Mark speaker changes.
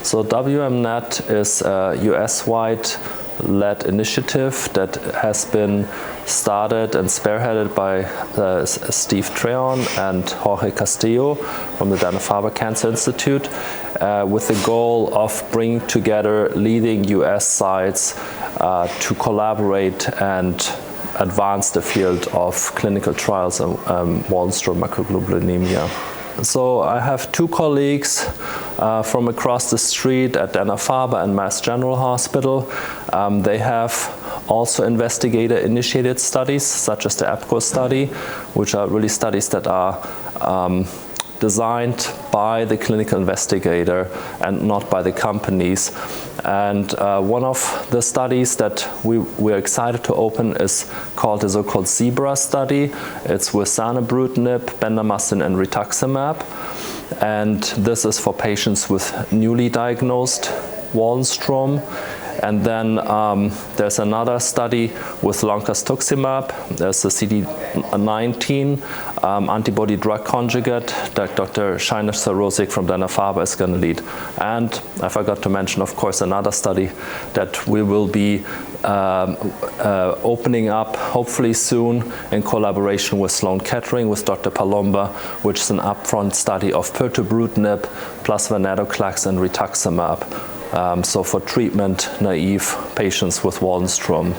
Speaker 1: So WMNet is a US-wide led initiative that has been started and spearheaded by Steve Treon and Jorge Castillo from the Dana-Farber Cancer Institute, with the goal of bringing together leading US sites to collaborate and advance the field of clinical trials in Waldenström macroglobulinemia. So I have two colleagues from across the street at Dana-Farber and Mass General Hospital. They have also investigator-initiated studies, such as the EPCO study, which are really studies that are designed by the clinical investigator and not by the companies. And one of the studies that we're excited to open is called the so-called ZEBRA study. It's with Zanubrutinib, bendamustine, and Rituximab. And this is for patients with newly diagnosed Waldenström. And then there's another study with Rituximab. There's the CD19 antibody drug conjugate that Dr. Shiner Sarosik from Dana-Farber is going to lead. And I forgot to mention, of course, another study that we will be opening up hopefully soon in collaboration with Sloan Kettering, with Dr. Palomba, which is an upfront study of Pirtobrutinib plus venetoclax and Rituximab. So for treatment-naive patients with Waldenström.